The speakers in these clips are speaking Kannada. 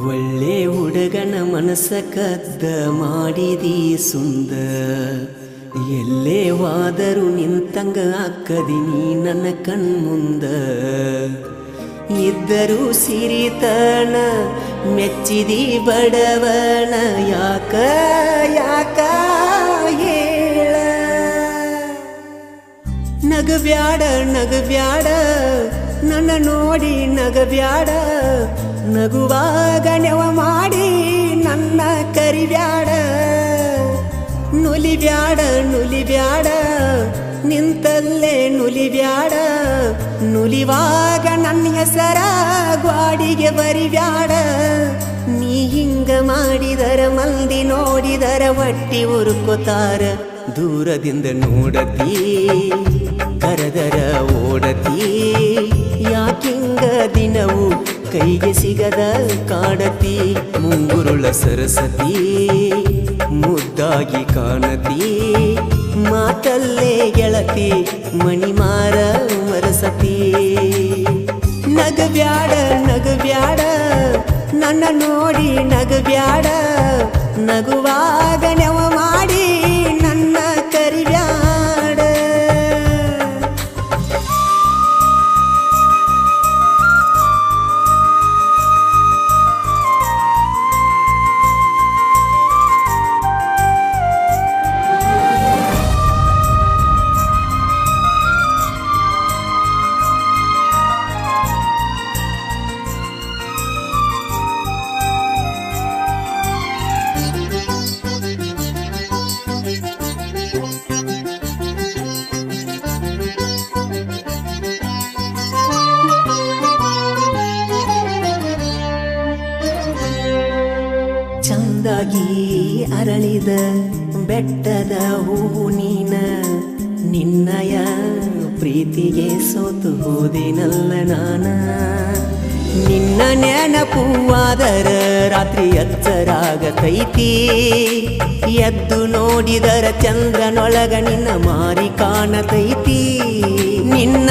ಒಳ್ಳೆ ಹುಡುಗನ ಮನಸ್ಸ ಕದ್ದ ಮಾಡಿದಿ ಸುಂದ ಎಲ್ಲೇ ವಾದರೂ ನಿಂತಂಗ ಅಕ್ಕದಿನಿ ನನ್ನ ಕಣ್ಮುಂದ ಇದ್ದರೂ ಸಿರಿತನ ಮೆಚ್ಚಿದಿ ಬಡವನ ಯಾಕ ಯಾಕ ಹೇಳ ನಗಬ್ಯಾಡ ನಗಬ್ಯಾಡ ನನ್ನ ನೋಡಿ ನಗಬ್ಯಾಡ ನಗುವಾಗ ನೆವ ಮಾಡಿ ನನ್ನ ಕರಿಬ್ಯಾಡ ನುಲಿಬ್ಯಾಡ ನುಲಿಬ್ಯಾಡ ನಿಂತಲ್ಲೇ ನುಲಿಬ್ಯಾಡ ನುಲಿವಾಗ ನನ್ನ ಹೆಸರ ಗ್ವಾಡಿಗೆ ಬರಿಬ್ಯಾಡ ನೀ ಹಿಂಗ ಮಾಡಿದರ ಮಂದಿ ನೋಡಿದರ ಹೊಟ್ಟಿ ಉರುಕೋತಾರ ದೂರದಿಂದ ನೋಡತಿ ಕರೆದರ ಓಡತಿ ಯಾಕಿಂಗ ದಿನವು ಕೈಗೆ ಸಿಗದ ಕಾಡತಿ ಮುಂಗುರುಳ ಸರಸತಿ ಮುದ್ದಾಗಿ ಕಾಣತಿ ಮಾತಲ್ಲೇ ಗೆಳತಿ ಮಣಿಮಾರ ಮರಸತಿ ನಗಬ್ಯಾಡ ನಗಬ್ಯಾಡ ನನ್ನ ನೋಡಿ ನಗಬ್ಯಾಡ ನಗುವಾಗ ನೆವ ಮಾಡಿ ನನ್ನ ಕರಿಬ್ಯಾಡ ಚಂದಾಗಿ ಅರಳಿದ ಬೆಟ್ಟದ ಹೂವು ನೀನ ನಿನ್ನಯ ಪ್ರೀತಿಗೆ ಸೋತು ಹೋದಿನಲ್ಲ ನಾನ ನಿನ್ನ ನೆನಪುವಾದರ ರಾತ್ರಿ ಎಚ್ಚರಾಗತೈತಿ ಎದ್ದು ನೋಡಿದರ ಚಂದ್ರನೊಳಗ ನಿನ್ನ ಮಾರಿ ಕಾಣತೈತಿ ನಿನ್ನ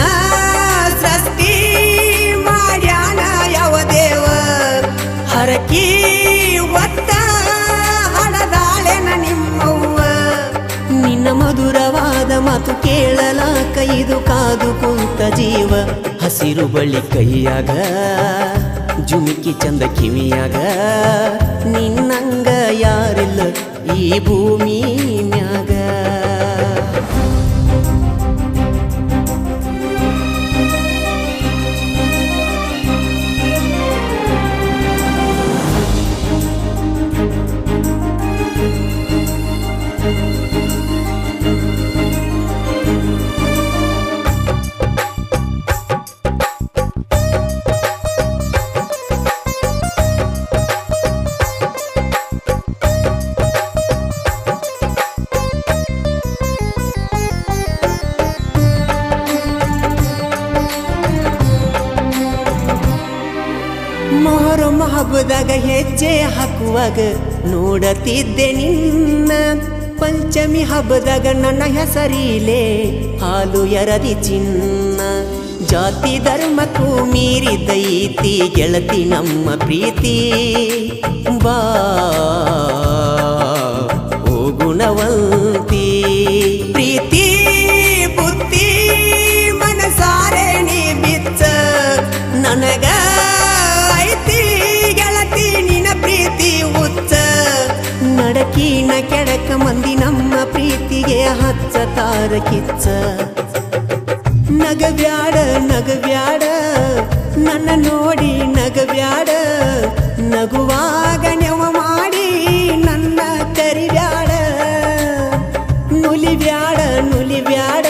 ಸೃಷ್ಟಿ ಮಾಡ್ಯಾನ ಯಾವ ದೇವ ಹರಕಿ ಒತ್ತ ಹಡದಾಳೆನ ನಿಮ್ಮವ್ವ ನಿನ್ನ ಮಧುರವಾದ ಮಾತು ಕೇಳಲಾಕ ಇದು ಕಾದು ಕುಂತ ಜೀವ ಹಸಿರು ಬಳಿ ಕೈಯಾಗ ಜುಮಿಕಿ ಚಂದ ಕಿವಿಯಾಗ ನಿನ್ನಂಗ ಯಾರಿಲ್ಲ ಈ ಭೂಮಿ ಮ್ಯಾಗ ಮೊಹರಂ ಹಬ್ಬದಾಗ ಹೆಜ್ಜೆ ಹಾಕುವಾಗ ನೋಡತಿದ್ದೆ ನಿನ್ನ ಪಂಚಮಿ ಹಬ್ಬದಾಗ ನನ್ನ ಹೆಸರಿಲೆ ಹಾಲು ಎರದಿ ಚಿನ್ನ ಜಾತಿ ಧರ್ಮಕ್ಕೂ ಮೀರಿದೈತಿ ಗೆಳತಿ ನಮ್ಮ ಪ್ರೀತಿ ಬಾ ಓ ಗುಣವಂತಿ ಪ್ರೀತಿ ಬುದ್ಧಿ ಮನಸಾರೆ ನೀ ಬಿಚ್ಚ ನನಗ ನಡಕಿನ ಕೆಡಕ ಮಂದಿ ನಮ್ಮ ಪ್ರೀತಿಗೆ ಹಚ್ಚತಾರ ಕಿಚ್ಚ ನಗಬ್ಯಾಡ ನಗಬ್ಯಾಡ ನನ್ನ ನೋಡಿ ನಗಬ್ಯಾಡ ನಗುವಾಗ ನೆವ ಮಾಡಿ ನನ್ನ ಕರಿಬ್ಯಾಡ ನುಲಿಬ್ಯಾಡ ನುಲಿಬ್ಯಾಡ